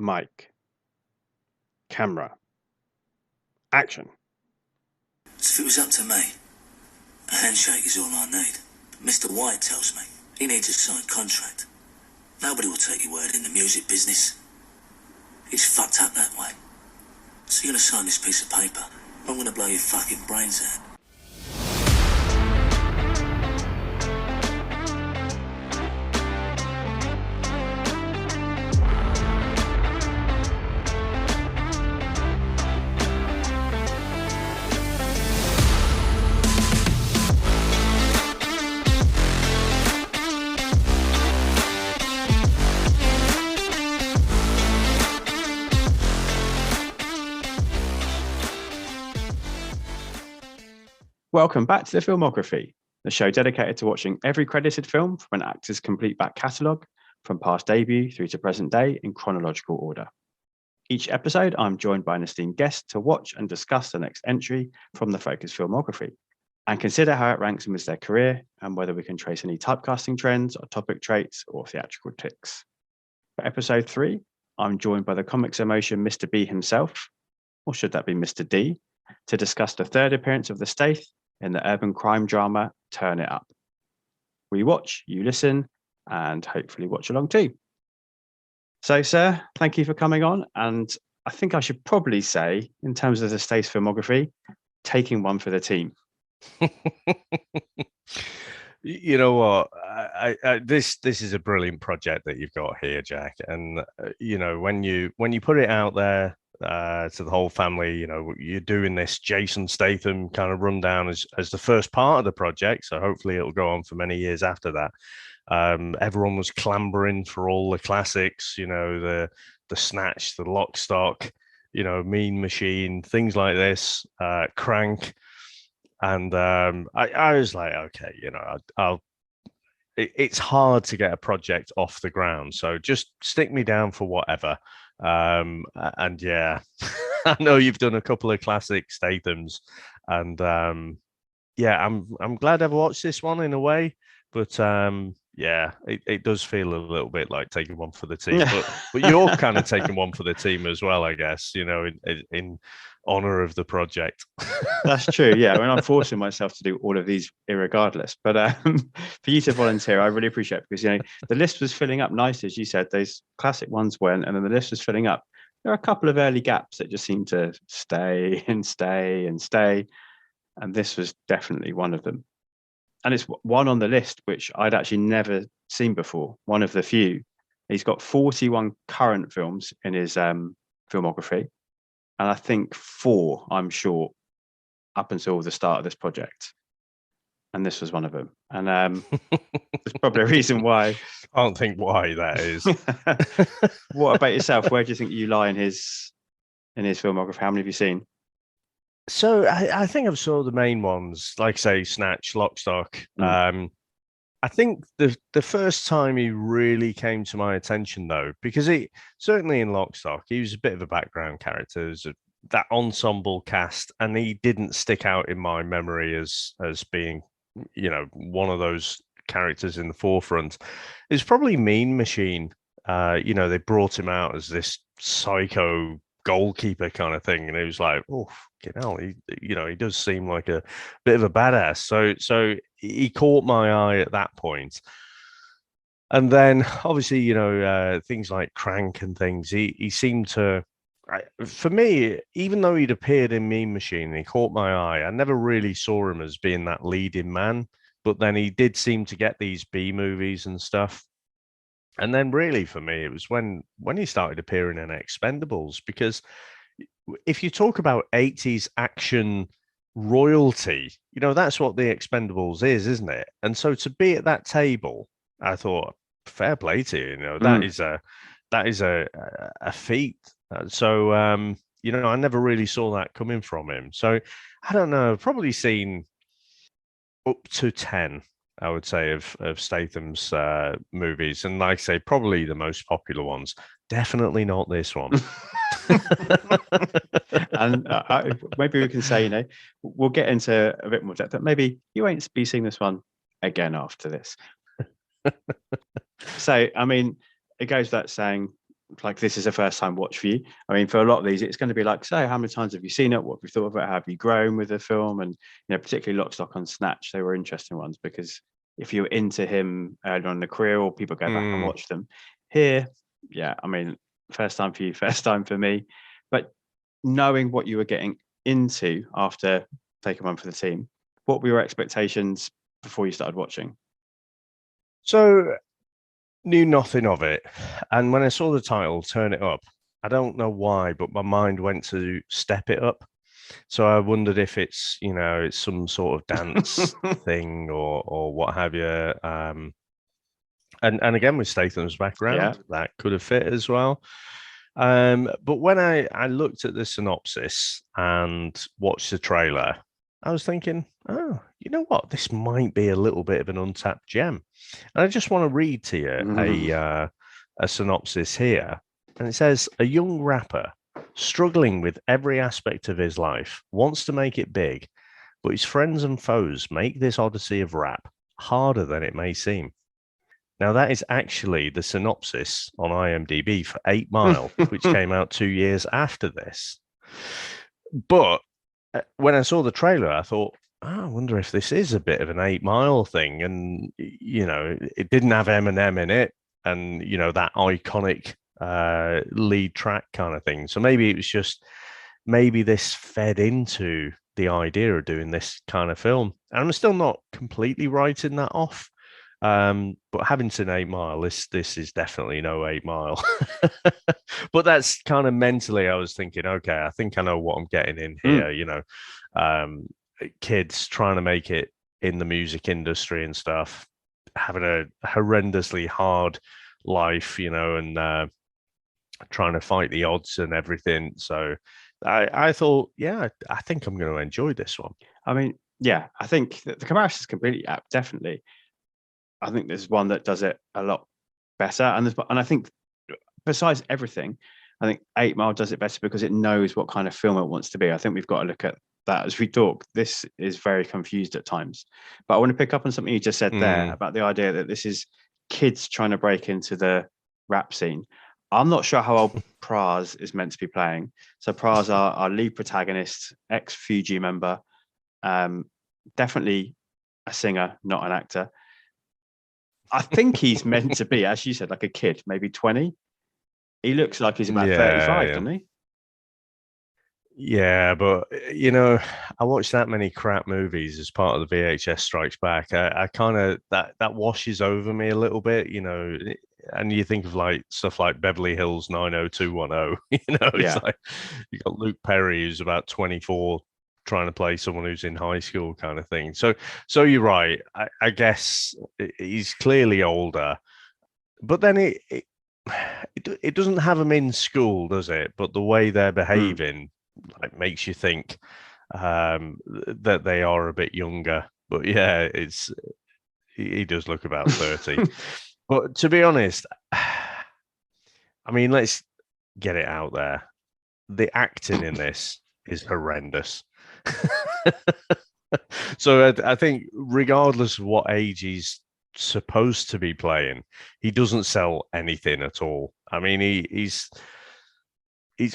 Mic, camera, action. If it was up to me, a handshake is all I need. But Mr. White tells me he needs a signed contract. Nobody will take your word in the music business. It's fucked up that way. So you're gonna sign this piece of paper, or I'm gonna blow your fucking brains out. Welcome back to the Filmography, the show dedicated to watching every credited film from an actor's complete back catalogue, from past debut through to present day in chronological order. Each episode, I'm joined by an esteemed guest to watch and discuss the next entry from the Focus Filmography and consider how it ranks amidst their career and whether we can trace any typecasting trends or topic traits or theatrical tics. For episode 3, I'm joined by the comics emotion Mr. B himself, or should that be Mr. D, to discuss the third appearance of the Stath in the urban crime drama Turn It Up. We watch, you listen, and hopefully watch along too. So, sir, thank you for coming on. And I think I should probably say, in terms of the Stath filmography, taking one for the team. You know what? This is a brilliant project that you've got here, Jack. And you know, when you put it out there to the whole family, you know, you're doing this Jason Statham kind of rundown as the first part of the project. So hopefully it'll go on for many years after that. Everyone was clambering for all the classics, you know, the Snatch, the Lock, Stock, you know, Mean Machine, things like this, Crank. And I was like, okay, you know, it's hard to get a project off the ground, so just stick me down for whatever. And yeah, I know you've done a couple of classic Stathams, and yeah, I'm glad I've watched this one in a way, but yeah, it does feel a little bit like taking one for the team, but you're kind of taking one for the team as well, I guess, you know, in honor of the project. That's true. Yeah, I mean, I'm forcing myself to do all of these irregardless. But for you to volunteer, I really appreciate it, because, you know, the list was filling up nicely, as you said. Those classic ones went, and then the list was filling up. There are a couple of early gaps that just seem to stay and stay and stay, and this was definitely one of them. And it's one on the list which I'd actually never seen before. One of the few. He's got 41 current films in his filmography. And I think 4, I'm sure, up until the start of this project. And this was one of them. And there's probably a reason why. I don't think why that is. What about yourself? Where do you think you lie in his filmography? How many have you seen? So I think I've saw the main ones, like say Snatch, Lock, Stock. I think the first time he really came to my attention, though, because he certainly in Lock, Stock, he was a bit of a background character, that ensemble cast, and he didn't stick out in my memory as being, you know, one of those characters in the forefront. It's probably Mean Machine. You know, they brought him out as this psycho goalkeeper kind of thing, and it was like, oh, you know, he does seem like a bit of a badass. So he caught my eye at that point. And then obviously, you know, things like Crank and things, he seemed to, for me, even though he'd appeared in Mean Machine, he caught my eye. I never really saw him as being that leading man, but then he did seem to get these B movies and stuff. And then really for me, it was when he started appearing in Expendables, because if you talk about 80s action royalty, you know, that's what the Expendables is, isn't it? And so to be at that table, I thought, fair play to you, you know, that is a feat. So you know, I never really saw that coming from him. So I don't know, I've probably seen up to 10, I would say, of Statham's movies, and like I say, probably the most popular ones. Definitely not this one. And maybe we can say, you know, we'll get into a bit more depth, but maybe you won't be seeing this one again after this. So, I mean, it goes without saying, like this is a first time watch for you. I mean, for a lot of these, it's going to be like, so how many times have you seen it? What have you thought of it? How have you grown with the film? And, particularly Lock, Stock and Snatch, they were interesting ones because if you're into him early on in the career, or people go back and watch them. Here, yeah, I mean, first time for you, first time for me. But knowing what you were getting into after taking one for the team, what were your expectations before you started watching? So, knew nothing of it. And when I saw the title, Turn It Up, I don't know why, but my mind went to Step It Up. So I wondered if it's, it's some sort of dance thing or what have you. And again, with Statham's background, that could have fit as well. But when I looked at the synopsis and watched the trailer, I was thinking, oh, you know what? This might be a little bit of an untapped gem. And I just want to read to you a synopsis here. And it says, a young rapper struggling with every aspect of his life wants to make it big, but his friends and foes make this odyssey of rap harder than it may seem. Now, that is actually the synopsis on IMDb for 8 Mile, which came out 2 years after this. But when I saw the trailer, I thought, I wonder if this is a bit of an 8 Mile thing. And, it didn't have Eminem in it and, that iconic lead track kind of thing. So maybe it was just, maybe this fed into the idea of doing this kind of film. And I'm still not completely writing that off. But having seen 8 Mile, this is definitely no 8 Mile. But that's kind of mentally, I was thinking, okay, I think I know what I'm getting in here. Kids trying to make it in the music industry and stuff, having a horrendously hard life, and trying to fight the odds and everything. So I thought, yeah, I think I'm going to enjoy this one. I mean, yeah, I think the comparison is completely apt, definitely. I think there's one that does it a lot better. And I think besides everything, I think 8 Mile does it better because it knows what kind of film it wants to be. I think we've got to look at that as we talk. This is very confused at times. But I want to pick up on something you just said there about the idea that this is kids trying to break into the rap scene. I'm not sure how old Praz is meant to be playing. So Praz, our lead protagonist, ex-Fuji member, definitely a singer, not an actor. I think he's meant to be, as you said, like a kid, maybe 20. He looks like he's about 35, doesn't he? Yeah, but I watched that many crap movies as part of the VHS Strikes Back. I kind of that washes over me a little bit, and you think of like stuff like Beverly Hills 90210, it's like you got Luke Perry who's about 24 trying to play someone who's in high school kind of thing. So you're right. I guess he's clearly older, but then it doesn't have them in school, does it? But the way they're behaving like makes you think that they are a bit younger. But yeah, he does look about 30. But to be honest, I mean, let's get it out there. The acting in this is horrendous. So I think regardless of what age he's supposed to be playing, he doesn't sell anything at all. I mean, he's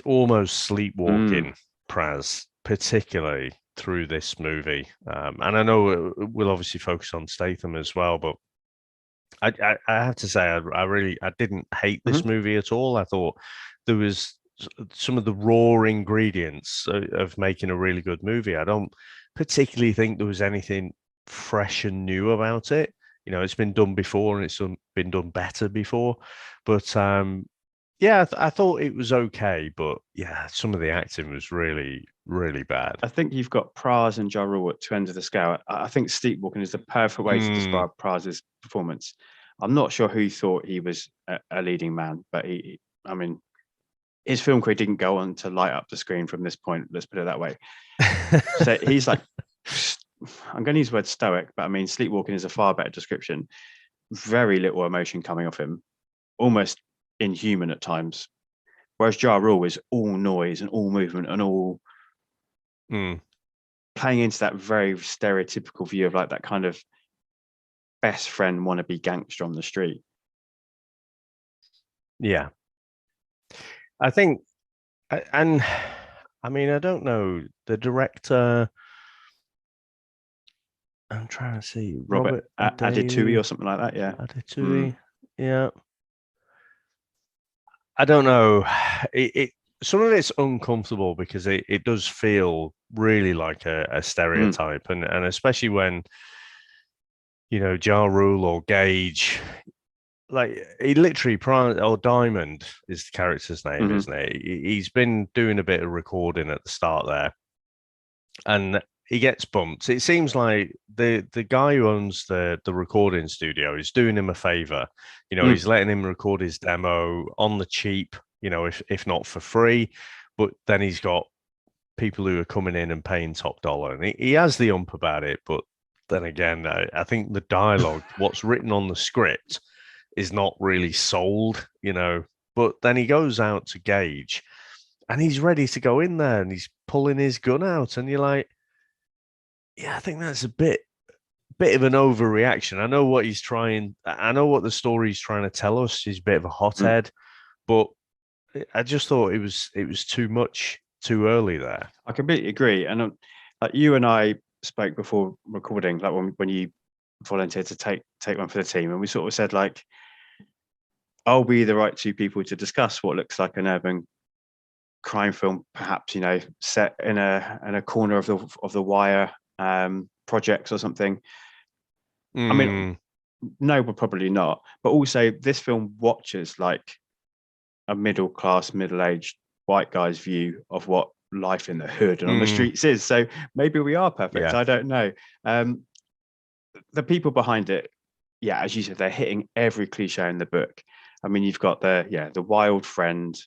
almost sleepwalking Praz, particularly through this movie. And I know we'll obviously focus on Statham as well, but I have to say I didn't hate this movie at all. I thought there was some of the raw ingredients of making a really good movie. I don't particularly think there was anything fresh and new about it. It's been done before and it's been done better before. But yeah, I thought it was okay. But yeah, some of the acting was really, really bad. I think you've got Praz and Ja Rule at two ends of the scale. I think Sleepwalking is the perfect way to describe Praz's performance. I'm not sure who thought he was a leading man, but I mean, his film career didn't go on to light up the screen from this point. Let's put it that way. So he's like, I'm going to use the word stoic, but I mean, Sleepwalking is a far better description. Very little emotion coming off him, almost inhuman at times. Whereas Ja Rule is all noise and all movement and all playing into that very stereotypical view of like that kind of best friend wannabe gangster on the street. Yeah. I think, and I mean, I don't know the director. I'm trying to see Robert Adetui or something like that. Yeah. Adetui. Yeah. I don't know. It some of it's uncomfortable because it does feel really like a stereotype, and especially when Ja Rule or Gage, like he literally or Diamond is the character's name, isn't it? He's been doing a bit of recording at the start there, and he gets bumped. It seems like the guy who owns the recording studio is doing him a favor. He's letting him record his demo on the cheap, if not for free. But then he's got people who are coming in and paying top dollar, and he has the ump about it. But then again, I think the dialogue, what's written on the script, is not really sold. But then he goes out to Gage, and he's ready to go in there, and he's pulling his gun out, and you're like, yeah, I think that's a bit of an overreaction. I know what the story's trying to tell us. He's a bit of a hothead, but I just thought it was too much too early there. I completely agree. And like you and I spoke before recording, like when you volunteered to take one for the team, and we sort of said, like, are we the right two people to discuss what looks like an urban crime film, perhaps set in a corner of the Wire projects or something? I mean, no, but probably not. But also, this film watches like a middle-aged white guy's view of what life in the hood and on the streets is. So maybe we are perfect. Yeah. I don't know. The people behind it, yeah, as you said, they're hitting every cliche in the book. I mean, you've got the wild friend,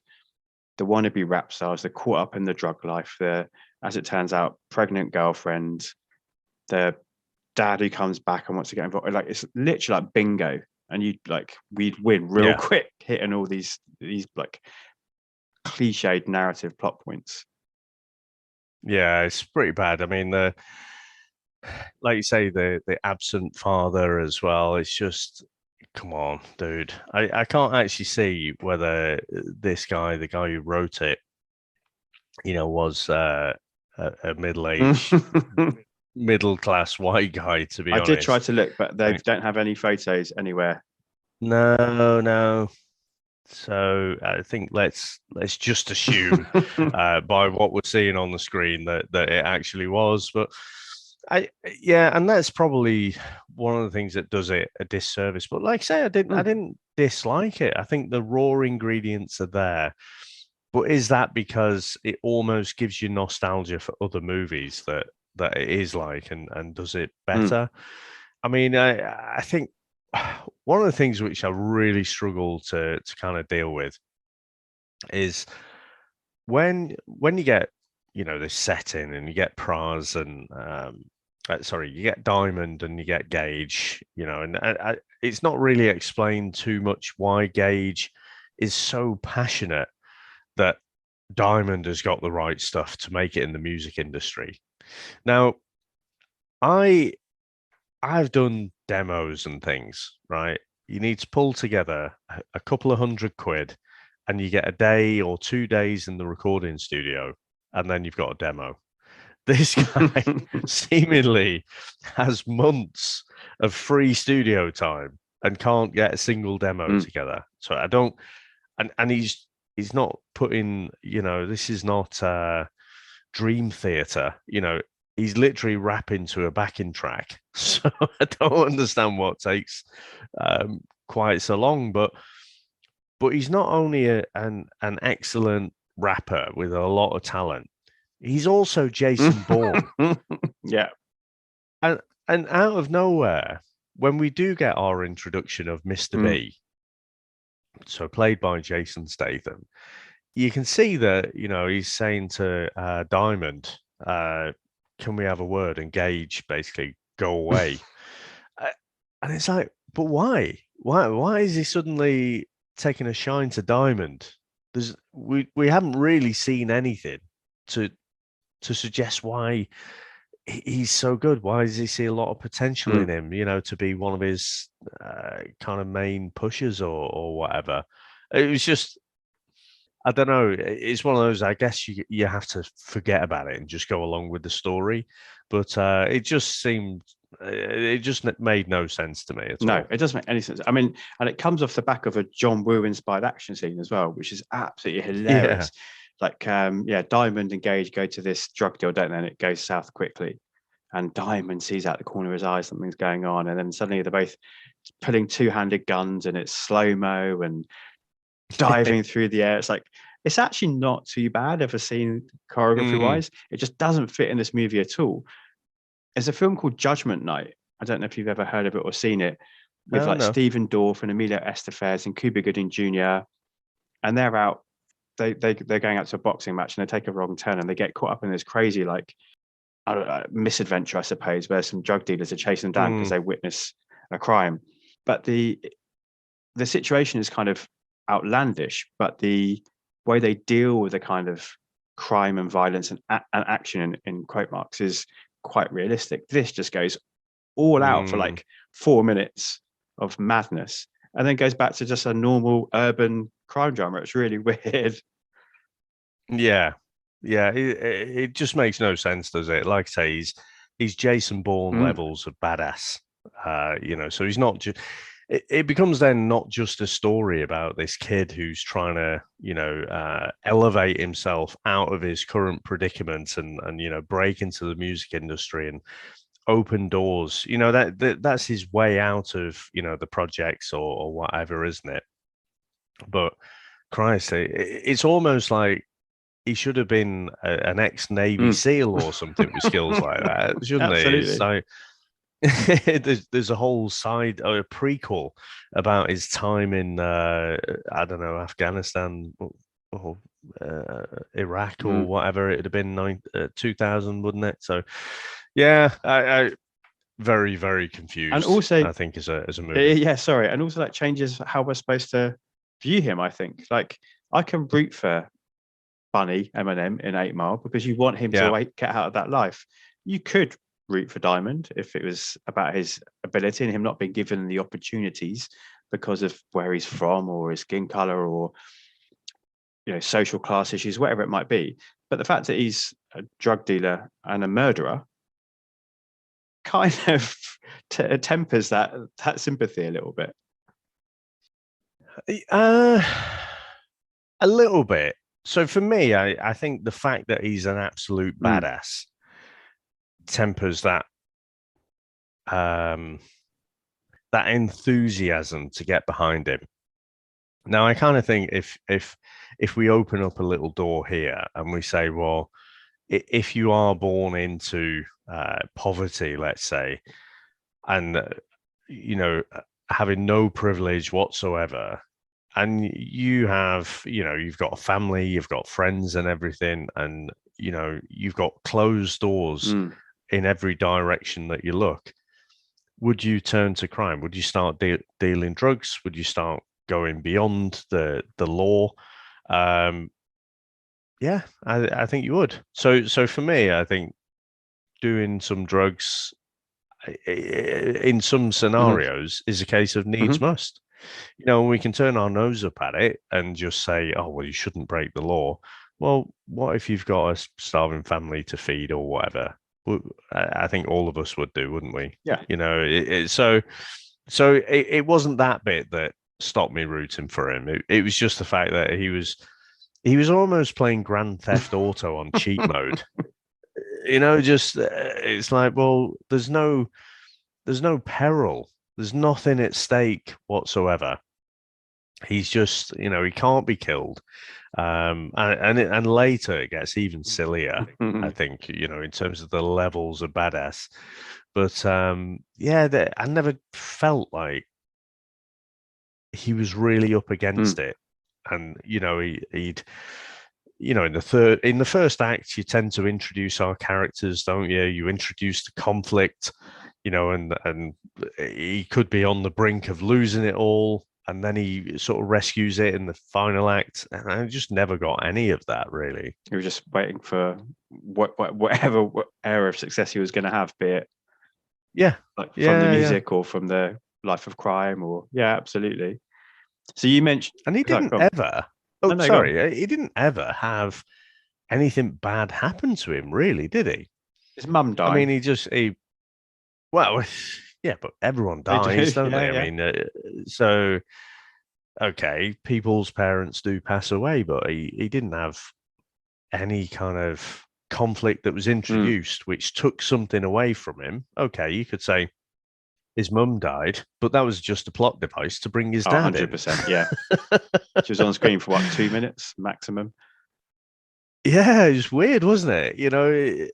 the wannabe rap stars, the caught up in the drug life, the, as it turns out, pregnant girlfriend, the dad who comes back and wants to get involved. Like, it's literally like bingo. And we'd win real quick hitting all these like cliched narrative plot points. Yeah, it's pretty bad. I mean, like you say, the absent father as well. It's just, come on, dude. I can't actually see whether this guy, the guy who wrote it, was a middle-aged, middle-class white guy, to be honest. I did try to look, but they don't have any photos anywhere. No. So I think let's just assume by what we're seeing on the screen that it actually was. But and that's probably one of the things that does it a disservice. But like I say, I didn't dislike it. I think the raw ingredients are there. But is that because it almost gives you nostalgia for other movies that it is like and does it better? I mean, I think one of the things which I really struggle to kind of deal with is when you get this setting and you get Praz and you get Diamond and you get Gage, and it's not really explained too much why Gage is so passionate that Diamond has got the right stuff to make it in the music industry. Now, I've done demos and things, right? You need to pull together a couple of £100 and you get a day or 2 days in the recording studio, and then you've got a demo. This guy seemingly has months of free studio time and can't get a single demo together. So I don't, and he's not putting, this is not Dream Theater, he's literally rapping to a backing track. So I don't understand what takes quite so long, but he's not only an excellent rapper with a lot of talent, he's also Jason Bourne. Yeah. And out of nowhere, when we do get our introduction of Mr. B, so played by Jason Statham, you can see that, he's saying to Diamond, can we have a word? And Gage basically go away. And it's like, but why? Why is he suddenly taking a shine to Diamond? We haven't really seen anything to suggest why he's so good. Why does he see a lot of potential in him, to be one of his kind of main pushers or whatever? It was just, I don't know. It's one of those. I guess you have to forget about it and just go along with the story. But it just seemed. It just made no sense to me at all. No, it doesn't make any sense. I mean, and it comes off the back of a John Woo inspired action scene as well, which is absolutely hilarious. Like, Diamond and Gage go to this drug deal, don't they? And it goes south quickly. And Diamond sees out the corner of his eye something's going on, and then suddenly they're both pulling two-handed guns, and it's slow-mo and diving through the air. It's like, it's actually not too bad of a scene choreography-wise. It just doesn't fit in this movie at all. There's a film called Judgment Night. I don't know if you've ever heard of it or seen it, with Stephen Dorff and Emilio Estevez and Cuba Gooding Jr. And they're out. They're going out to a boxing match, and they take a wrong turn, and they get caught up in this crazy, like, I don't know, misadventure, I suppose, where some drug dealers are chasing them down because they witness a crime. But the situation is kind of outlandish, but the way they deal with the kind of crime and violence and action in quote marks is quite realistic. This just goes all out for like 4 minutes of madness, and then goes back to just a normal urban crime drama. It's really weird. Yeah, it just makes no sense, does it? Like I say, he's Jason Bourne levels of badass. So he's not just. It becomes then not just a story about this kid who's trying to, elevate himself out of his current predicament and break into the music industry and open doors. That's his way out of the projects or whatever, isn't it? But Christ, it's almost like he should have been an ex-Navy SEAL or something with skills like that, shouldn't he? So there's a whole side, a prequel about his time in I don't know, Afghanistan or Iraq or whatever. It'd have been 2000, wouldn't it? So yeah, I very, very confused. And also, I think as a movie, and also that changes how we're supposed to view him. I think, like, I can root for Bunny Eminem in 8 Mile because you want him to get out of that life. You could root for Diamond if it was about his ability and him not being given the opportunities because of where he's from or his skin color or social class issues, whatever it might be. But the fact that he's a drug dealer and a murderer kind of tempers that sympathy a little bit. A little bit. So for me, I think the fact that he's an absolute badass tempers that that enthusiasm to get behind him. Now, I kind of think if we open up a little door here and we say, well, if you are born into poverty, let's say, and having no privilege whatsoever, and you have, you've got a family, you've got friends and everything, and you've got closed doors in every direction that you look, would you turn to crime? Would you start dealing drugs? Would you start going beyond the law? Yeah, I think you would. So for me, I think doing some drugs in some scenarios is a case of needs must. We can turn our nose up at it and just say, oh, well, you shouldn't break the law. Well, what if you've got a starving family to feed or whatever? I think all of us would do, wouldn't we? Yeah. So it wasn't that bit that stopped me rooting for him. It was just the fact that he was almost playing Grand Theft Auto on cheat mode. It's like, well, there's no peril. There's nothing at stake whatsoever. He's just, he can't be killed. And later it gets even sillier, I think, in terms of the levels of badass. But I never felt like he was really up against it. And, he'd in the first act, you tend to introduce our characters, don't you? You introduce the conflict, and he could be on the brink of losing it all. And then he sort of rescues it in the final act. And I just never got any of that, really. He was just waiting for whatever era of success he was going to have, be it from the music or from the life of crime or, absolutely. So you mentioned... And he didn't ever... Oh, No, go on. sorry. He didn't ever have anything bad happen to him, really, did he? His mum I mean, died. well, yeah, but everyone They do, dies, don't they? yeah, I yeah. mean, so, okay, people's parents do pass away, but he didn't have any kind of conflict that was Mm. introduced which took something away from him. Okay, you could say his mum died, but that was just a plot device to bring his Oh, dad in. 100%. Yeah. She was on screen for what, 2 minutes maximum? Yeah, it was weird, wasn't it?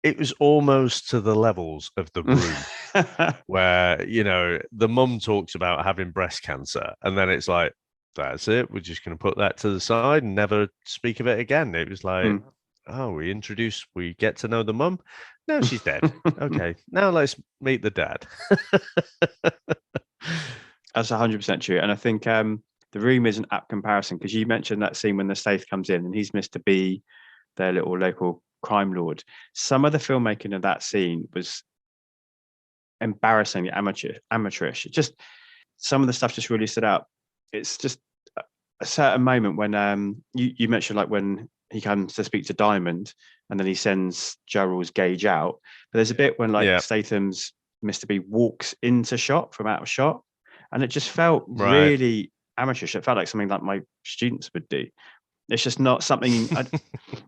It was almost to the levels of The Room, where, the mum talks about having breast cancer, and then it's like, that's it. We're just going to put that to the side and never speak of it again. It was like, Mm. oh, we get to know the mum. No, she's dead. Okay, now let's meet the dad. That's 100% true. And I think The Room is an apt comparison because you mentioned that scene when the Stath comes in and he's Mr. B, their little local crime lord. Some of the filmmaking of that scene was embarrassingly amateurish. Just some of the stuff just really stood out. It's just a certain moment when you mentioned like when he comes to speak to Diamond and then he sends Gerald's Gage out. But there's a bit when like Yeah, Statham's Mr. B walks into shot from out of shot, and it just felt right. really amateurish. It felt like something that my students would do. It's just not something.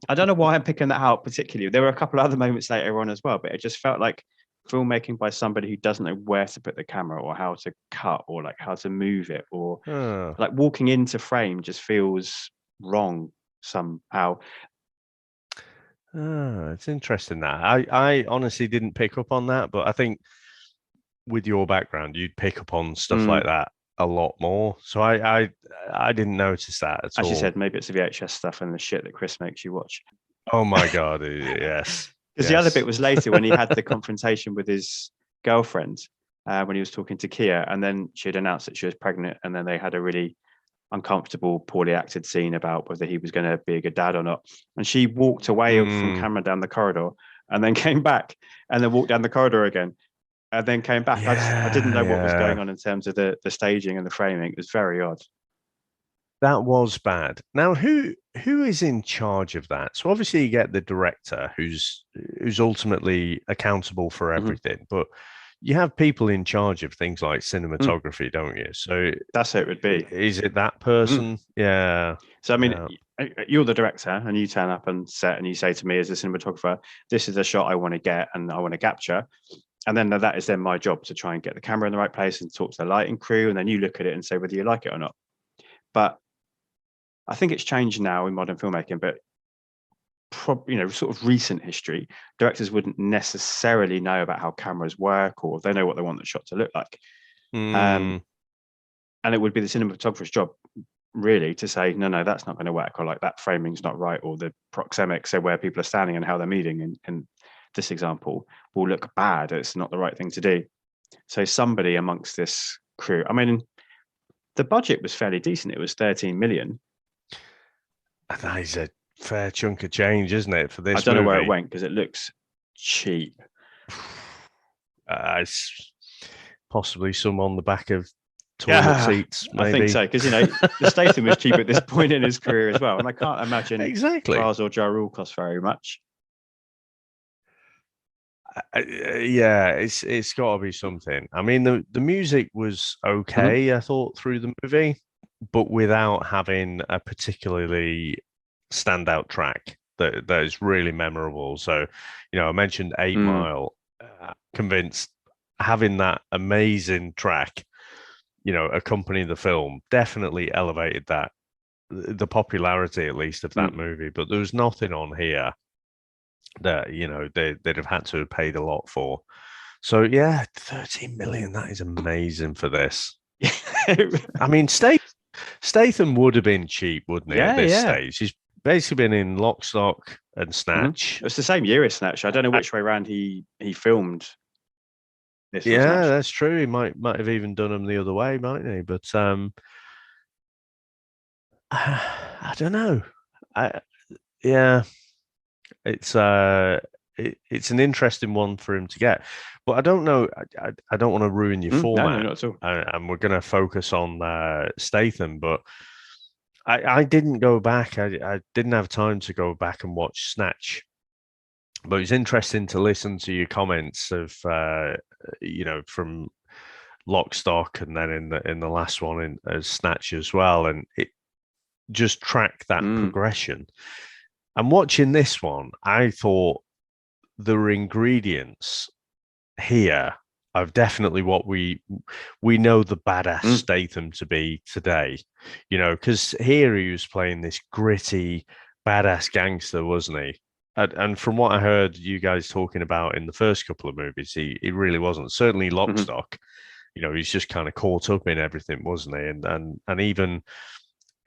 I don't know why I'm picking that out particularly. There were a couple of other moments later on as well, but it just felt like filmmaking by somebody who doesn't know where to put the camera or how to cut or like how to move it or Oh. like walking into frame just feels wrong somehow. Oh, it's interesting that I honestly didn't pick up on that, but I think with your background, you'd pick up on stuff Mm, like that a lot more. So I didn't notice that at as you all. said, maybe it's the VHS stuff and the shit that Chris makes you watch. Oh my God, yes, Because the other bit yes. was later when he had the confrontation with his girlfriend when he was talking to Kia, and then she had announced that she was pregnant, and then they had a really uncomfortable, poorly acted scene about whether he was going to be a good dad or not. And she walked away from Mm, camera down the corridor, and then came back, and then walked down the corridor again, and then came back. I didn't yeah, know what was going yeah. on in terms of the staging and the framing. It was very odd. That was bad. Now, who is in charge of that? So obviously you get the director who's ultimately accountable for Mhm. everything, but you have people in charge of things like Mm, cinematography, don't you? So that's who it would be. is it that Mhm. person? Yeah. So I mean, Yeah. you're the director, and you turn up and set, and you say to me as a cinematographer, "This is the shot I want to get, and I want to capture." And then that is then my job to try and get the camera in the right place and talk to the lighting crew, and then you look at it and say whether you like it or not. But I think it's changed now in modern filmmaking, but sort of recent history, directors wouldn't necessarily know about how cameras work, or they know what they want the shot to look like. Um, Mm, and it would be the cinematographer's job really to say, no, that's not going to work, or like that framing's not right, or the proxemics, so where people are standing and how they're moving in this example will look bad. It's not the right thing to do. So somebody amongst this crew, I mean, the budget was fairly decent. It was 13 million. that is a fair chunk of change, isn't it, for I this don't know where it movie? went because it looks cheap. It's possibly some on the back of toilet Yeah, seats, I think maybe. so. Because, the Statham was cheap at this point in his career as well. And I can't imagine Exactly. Bras or Ja Rule cost very much. Yeah, it's got to be something. I mean, the music was Mhm. okay, I thought, through the movie, but without having a particularly standout track that is really memorable. So, I mentioned Eight Mm. Mile. Convinced having that amazing track, accompany the film definitely elevated the popularity at least of that Mm. movie. But there was nothing on here that they'd have had to have paid a lot for. So yeah, 13 million. That is amazing for this. I mean, Statham would have been cheap, wouldn't he? At Yeah, this yeah. stage, he's basically been in Lock, Stock, and Mhm. Snatch. It's the same year as Snatch. I don't know which way around he filmed this or Yeah, Snatch. that's true. He might have even done them the other way, mightn't he? But I don't know. I Yeah, it's it's an interesting one for him to get, but I don't know. I don't want to ruin your No, format, not at all. and we're going to focus on Statham. But I didn't go back. I didn't have time to go back and watch Snatch, but it was interesting to listen to your comments of from Lock, Stock, and then in the last one in as Snatch as well, and it just tracked that progression. And watching this one, I thought there were ingredients here of definitely what we know the badass Statham to be today, because here he was playing this gritty, badass gangster, wasn't he? And from what I heard you guys talking about in the first couple of movies, he really wasn't. Certainly Lock, Stock, he's just kind of caught up in everything, wasn't he? And even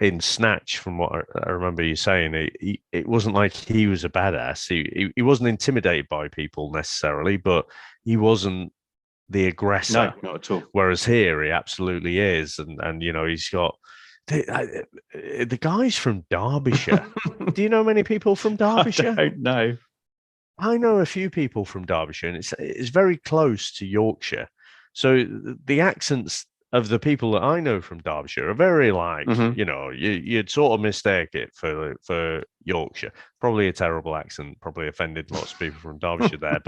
in Snatch, from what I remember you saying, it wasn't like he was a badass. He wasn't intimidated by people necessarily, but he wasn't the aggressor. No, not at all. Whereas here, he absolutely is, and he's got the guy's from Derbyshire. Do you know many people from Derbyshire? I don't know. I know a few people from Derbyshire, and it's very close to Yorkshire. So the accents of the people that I know from Derbyshire are very like, you'd sort of mistake it for Yorkshire. Probably a terrible accent, probably offended lots of people from Derbyshire there.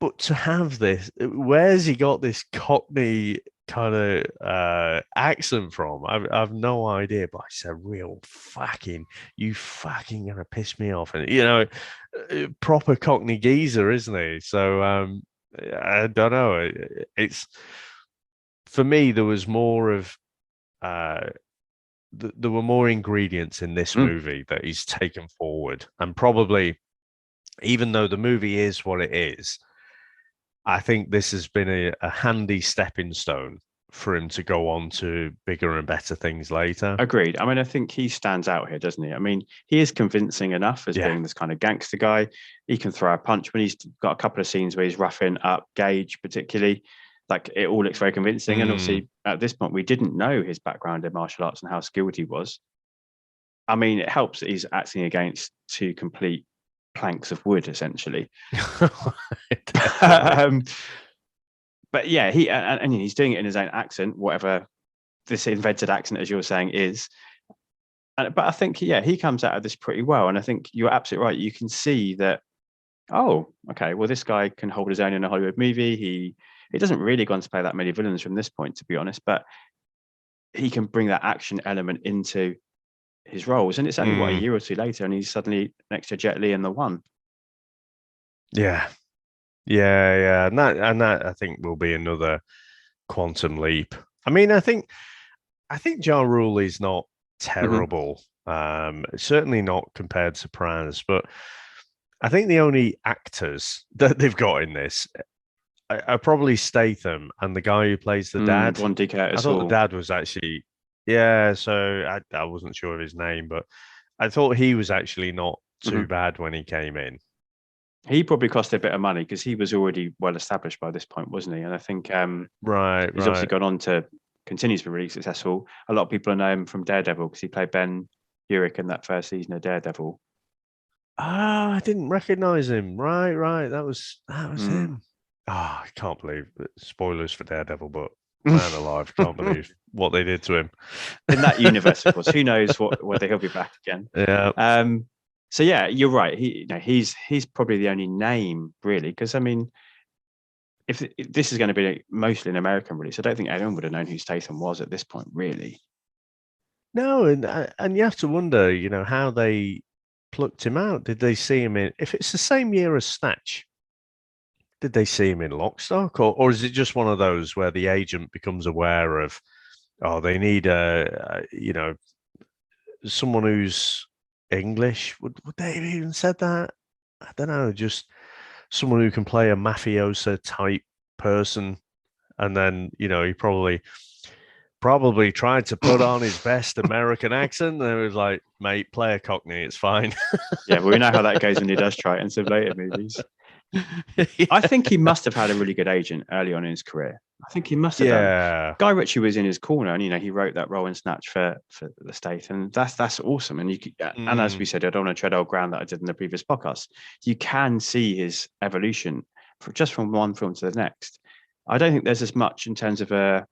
But to have this, where's he got this Cockney kind of accent from? I've no idea, but it's a real you fucking gonna piss me off. And, proper Cockney geezer, isn't he? So I don't know. It's, for me, there was more of there were more ingredients in this movie that he's taken forward, and probably, even though the movie is what it is, I think this has been a handy stepping stone for him to go on to bigger and better things later. Agreed. I mean, I think he stands out here, doesn't he? I mean, he is convincing enough as being this kind of gangster guy. He can throw a punch when he's got a couple of scenes where he's roughing up Gage, particularly. Like, it all looks very convincing. And obviously, at this point, we didn't know his background in martial arts and how skilled he was. I mean, it helps that he's acting against two complete planks of wood, essentially. But yeah, he's doing it in his own accent, whatever this invented accent, as you're saying, is. But I think, he comes out of this pretty well. And I think you're absolutely right. You can see that, okay, well, this guy can hold his own in a Hollywood movie. He doesn't really go on to play that many villains from this point, to be honest, but he can bring that action element into his roles. And it's only, a year or two later, and he's suddenly next to Jet Li in The One. Yeah. And that I think will be another quantum leap. I mean, I think Ja Rule is not terrible. Certainly not compared to Praz, but I think the only actors that they've got in this are probably Statham and the guy who plays the dad. One D. Curtis I thought Hall. the dad was actually, so I wasn't sure of his name, but I thought he was actually not too bad when he came in. He probably cost a bit of money because he was already well established by this point, wasn't he? And I think he's obviously gone on to continue to be really successful. A lot of people know him from Daredevil because he played Ben Urich in that first season of Daredevil. I didn't recognize him. Right. That was him. I can't believe it. Spoilers for Daredevil, but man alive, can't believe what they did to him. In that universe, of course. Who knows whether he'll be back again. Yeah. So yeah, you're right. He's probably the only name, really, because I mean, if this is going to be mostly an American release, I don't think anyone would have known who Statham was at this point, really. No, and you have to wonder, how they plucked him out. Did they see him in? If it's the same year as Snatch, did they see him in Lock, Stock, or is it just one of those where the agent becomes aware of, they need someone who's English? Would they have even said that? I don't know. Just someone who can play a mafiosa type person, and then he probably tried to put on his best American accent, and it was like, mate, play a Cockney, it's fine. Yeah, well, we know how that goes when he does try it in some later movies. I think he must have had a really good agent early on in his career. I think he must have done. Guy Ritchie was in his corner, and he wrote that role in Snatch for the Stath, and that's awesome. And and as we said, I don't want to tread old ground that I did in the previous podcast. You can see his evolution just from one film to the next. I don't think there's as much in terms of a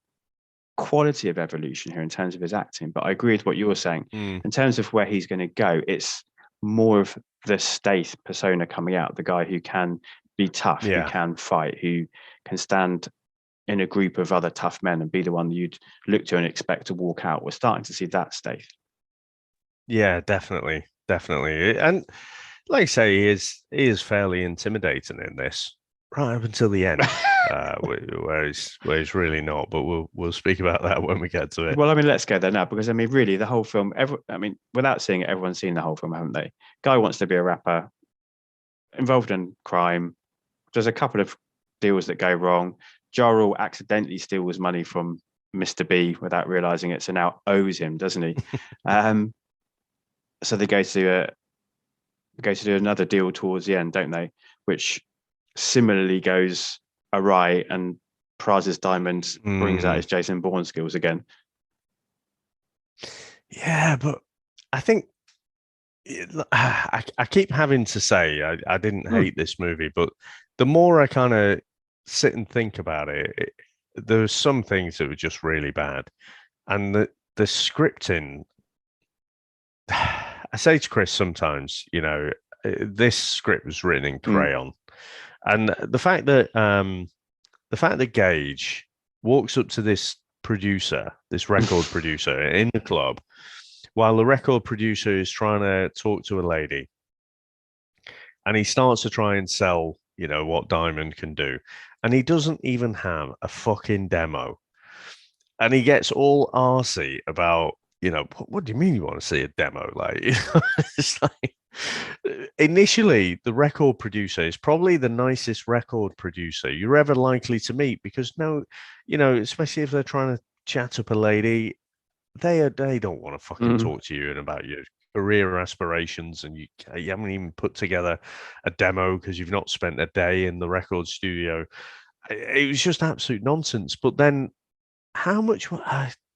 quality of evolution here in terms of his acting. But I agree with what you were saying. In terms of where he's going to go, it's more of the Stath persona coming out, the guy who can be tough, who can fight, who can stand in a group of other tough men and be the one you'd look to and expect to walk out. We're starting to see that Stath. Yeah, definitely. And like I say, he is fairly intimidating in this, right up until the end, where he's really not. But we'll speak about that when we get to it. Well, I mean, let's go there now, because I mean, really, the whole film. Without seeing it, everyone's seen the whole film, haven't they? Guy wants to be a rapper, involved in crime. There's a couple of deals that go wrong. Ja Rule accidentally steals money from Mr. B without realizing it, so now owes him, doesn't he? So they go to do another deal towards the end, don't they? Which similarly goes awry, and Praz's diamond brings out his Jason Bourne skills again. Yeah, but I think I keep having to say I didn't hate this movie, but the more I kind of sit and think about it, there's some things that were just really bad, and the scripting. I say to Chris sometimes, this script was written in crayon, and the fact that Gage walks up to this record producer in the club, while the record producer is trying to talk to a lady, and he starts to try and sell, what Diamond can do, and he doesn't even have a fucking demo, and he gets all arsey about, what do you mean you want to see a demo? Like, it's like, initially, the record producer is probably the nicest record producer you're ever likely to meet, because especially if they're trying to chat up a lady, they don't want to fucking talk to you and about your career aspirations, and you haven't even put together a demo because you've not spent a day in the record studio. It was just absolute nonsense. But then, how much?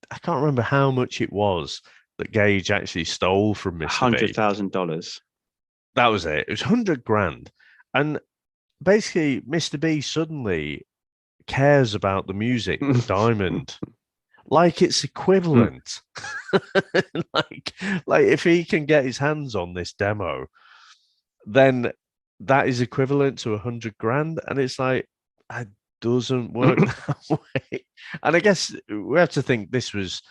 I can't remember how much it was that Gage actually stole from Mr. B. $100,000. That was it. It was $100,000, and basically, Mr. B suddenly cares about the music of Diamond. Like it's equivalent. like if he can get his hands on this demo, then that is equivalent to $100,000, and it's like, it doesn't work that way. And I guess we have to think this was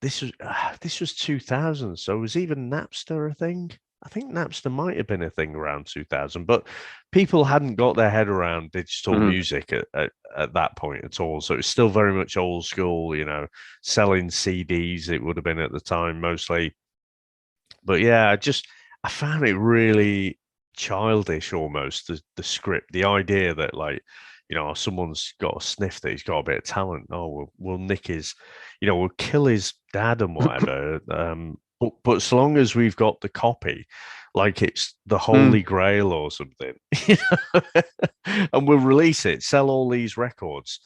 2000, so was even Napster a thing? I think Napster might have been a thing around 2000, but people hadn't got their head around digital music at that point at all. So it's still very much old school, selling CDs. It would have been at the time mostly. But yeah, I found it really childish almost, the script, the idea that someone's got a sniff that he's got a bit of talent. Oh, we'll nick his, we'll kill his dad and whatever. But as long as we've got the copy, like it's the Holy Grail or something, and we'll release it, sell all these records,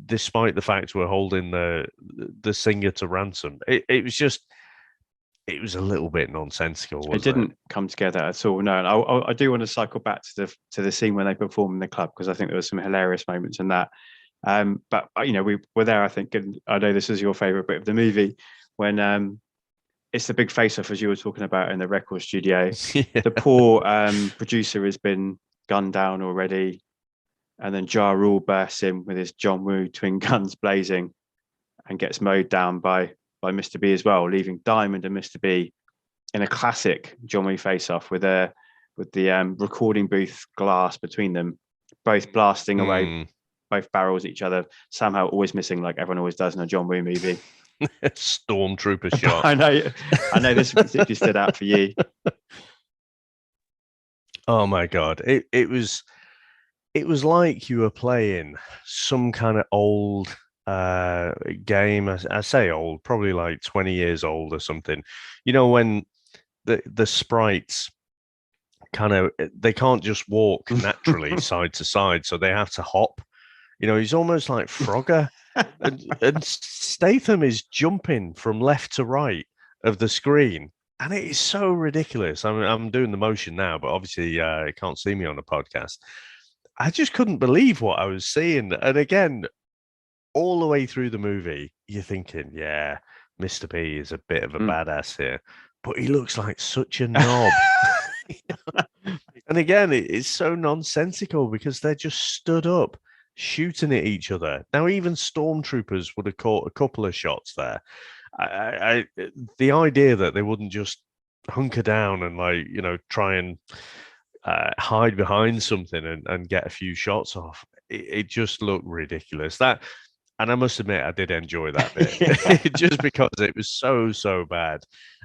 despite the fact we're holding the singer to ransom. It was a little bit nonsensical. Wasn't it didn't come together at all. No, and I do want to cycle back to the scene when they perform in the club, because I think there were some hilarious moments in that. But we were there, I think, and I know this is your favorite bit of the movie, when it's the big face-off, as you were talking about, in the record studio. Yeah. The poor producer has been gunned down already, and then Ja Rule bursts in with his John Woo twin guns blazing and gets mowed down by Mr. B as well, leaving Diamond and Mr. B in a classic John Woo face-off with the recording booth glass between them, both blasting away both barrels at each other, somehow always missing, like everyone always does in a John Woo movie. Stormtrooper shot. I know this particularly stood out for you. Oh my god. It was like you were playing some kind of old game. I say old, probably like 20 years old or something. When the sprites they can't just walk naturally side to side, so they have to hop. He's almost like Frogger. and Statham is jumping from left to right of the screen, and it is so ridiculous. I'm doing the motion now, but obviously you can't see me on the podcast. I just couldn't believe what I was seeing. And again, all the way through the movie, you're thinking, yeah, Mr. P is a bit of a badass here, but he looks like such a knob. And again, it's so nonsensical because they're just stood up shooting at each other. Now, even stormtroopers would have caught a couple of shots there. The idea that they wouldn't just hunker down and try and hide behind something and get a few shots off, it just looked ridiculous. And I must admit, I did enjoy that bit just because it was so bad.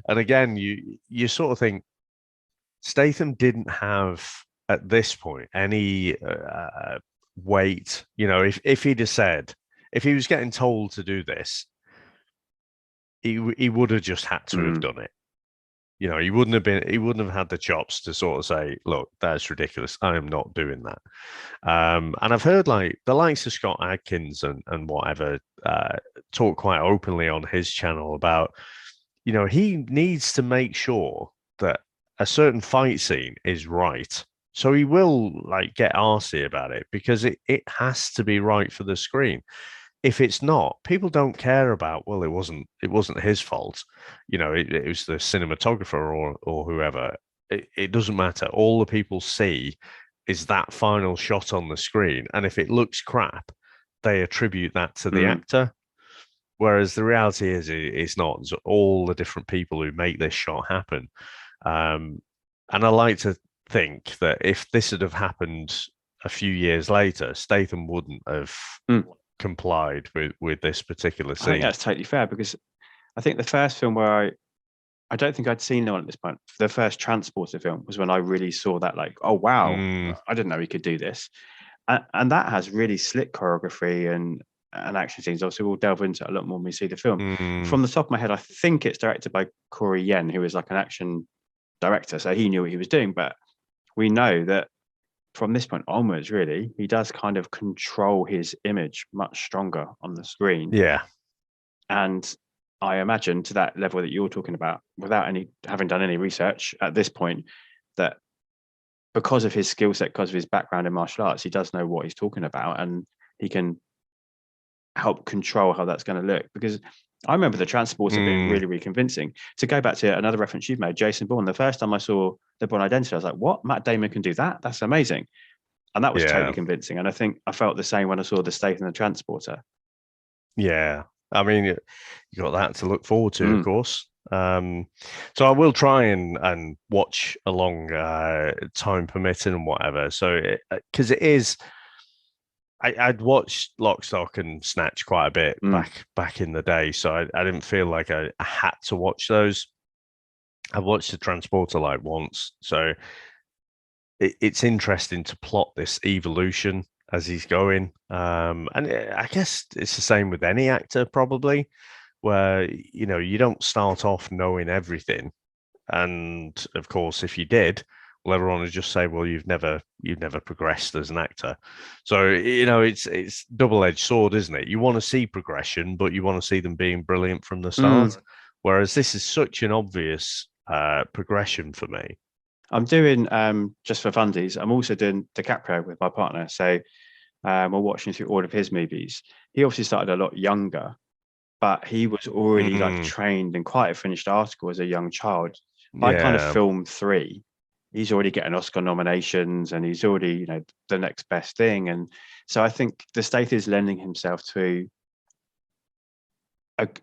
And again, you sort of think Statham didn't have at this point any weight. If he'd have said, if he was getting told to do this, he would have just had to have done it. He wouldn't have had the chops to sort of say, look, that's ridiculous. I am not doing that. And I've heard like the likes of Scott Adkins and whatever talk quite openly on his channel about, he needs to make sure that a certain fight scene is right. So he will like get arsey about it because it has to be right for the screen. If it's not, people don't care about, well, it wasn't his fault. It was the cinematographer or whoever. It doesn't matter. All the people see is that final shot on the screen. And if it looks crap, they attribute that to the actor. Whereas the reality is it's not. It's all the different people who make this shot happen. And I like to think that if this had have happened a few years later, Statham wouldn't have complied with this particular scene. I think that's totally fair because I think the first film where I don't think I'd seen one at this point. The first Transporter film was when I really saw that, like, oh wow, I didn't know he could do this, and that has really slick choreography and action scenes. Obviously, we'll delve into it a lot more when we see the film. From the top of my head, I think it's directed by Corey Yen, who is like an action director, so he knew what he was doing. But we know that from this point onwards, really, he does kind of control his image much stronger on the screen. Yeah. And I imagine to that level that you're talking about, without having done any research at this point, that because of his skill set, because of his background in martial arts, he does know what he's talking about and he can help control how that's going to look. Because I remember the Transporter being really, really convincing. To go back to another reference you've made, Jason Bourne, the first time I saw The Bourne Identity, I was like, what? Matt Damon can do that? That's amazing. And that was totally convincing. And I think I felt the same when I saw the Statham and the Transporter. Yeah. I mean, you got that to look forward to, of course. So I will try and watch along, time permitting and whatever. So, because it is... I'd watched Lock, Stock and Snatch quite a bit back in the day, so I didn't feel like I had to watch those. I watched the Transporter like once, so it's interesting to plot this evolution as he's going. And I guess it's the same with any actor, probably, where you don't start off knowing everything, and of course, if you did, well, everyone would just say, well, you've never progressed as an actor. So, it's double-edged sword, isn't it? You want to see progression, but you want to see them being brilliant from the start. Whereas this is such an obvious progression for me. I'm doing, just for fundies, I'm also doing DiCaprio with my partner. So we're watching through all of his movies. He obviously started a lot younger, but he was already like trained in quite a finished article as a young child. By kind of film 3, he's already getting Oscar nominations and he's already, the next best thing. And so I think the Stath is lending himself to,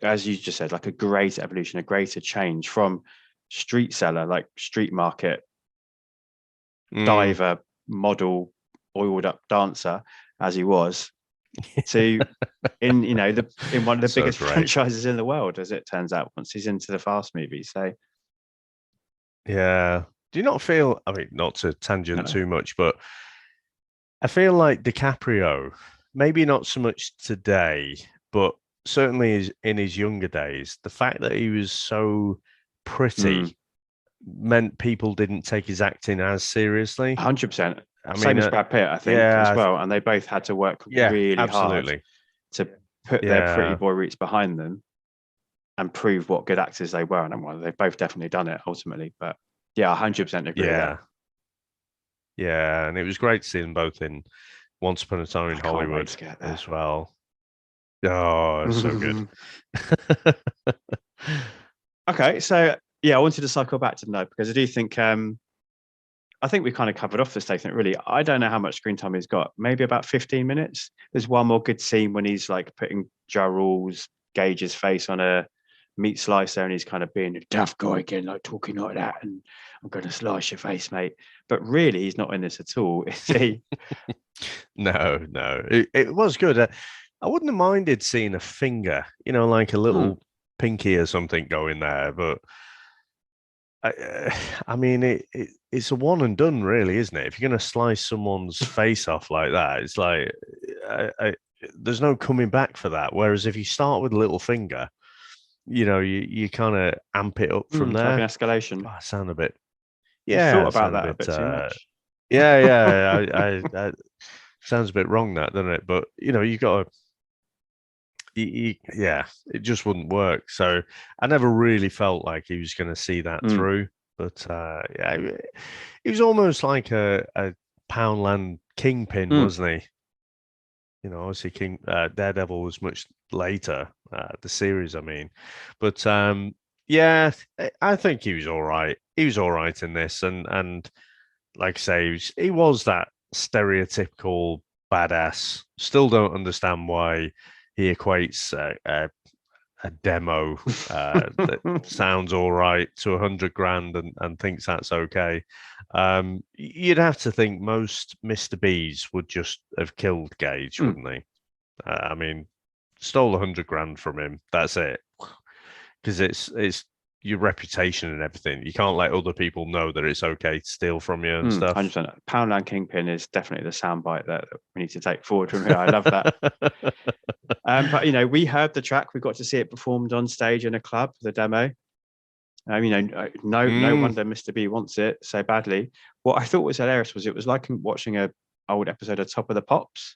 as you just said, like a greater evolution, a greater change from street seller, like street market, diver, model, oiled up dancer, as he was, to in one of the biggest franchises in the world, as it turns out, once he's into the Fast movies. So yeah. Do you not feel, I mean, not to tangent too much, but I feel like DiCaprio, maybe not so much today, but certainly in his younger days, the fact that he was so pretty meant people didn't take his acting as seriously. 100%. Same as Brad Pitt, I think, as well. And they both had to work really hard to put their pretty boy roots behind them and prove what good actors they were. And they've both definitely done it ultimately. But yeah, 100% agree with that. Yeah, and it was great to see them both in Once Upon a Time in Hollywood as well. Oh, it's so good. Okay, so yeah, I wanted to cycle back to no because I do think I think we kind of covered off the statement. Really, I don't know how much screen time he's got. Maybe about 15 minutes. There's one more good scene when he's like putting Ja Rule's Gage's face on a meat slicer, and he's kind of being a tough guy again, like talking like that, and I'm going to slice your face, mate. But really, he's not in this at all, is he? No, it was good. I wouldn't have minded seeing a finger, like a little pinky or something going there, but I mean, it's a one and done, really, isn't it? If you're going to slice someone's face off like that, it's like there's no coming back for that. Whereas if you start with a little finger, you kind of amp it up from there. Like an escalation. Oh, I sound a bit. You Yeah, thought about that a bit too much. Yeah. I sounds a bit wrong, that, doesn't it? But you got to. Yeah, it just wouldn't work. So I never really felt like he was going to see that through. But yeah, he was almost like a Poundland kingpin, wasn't he? Obviously Daredevil was much later, the series, I mean. But yeah, I think he was all right. He was all right in this, and like I say, he was that stereotypical badass. Still don't understand why he equates a demo that sounds all right to 100 grand and thinks that's okay. You'd have to think most Mr. B's would just have killed Gage, wouldn't they? I mean, stole 100 grand from him. That's it. Because it's your reputation and everything. You can't let other people know that it's okay to steal from you and stuff. 100%. Poundland Kingpin is definitely the soundbite that we need to take forward from here. I love that. But we heard the track. We got to see it performed on stage in a club, the demo. No wonder Mr. B wants it so badly. What I thought was hilarious was it was like watching an old episode of Top of the Pops.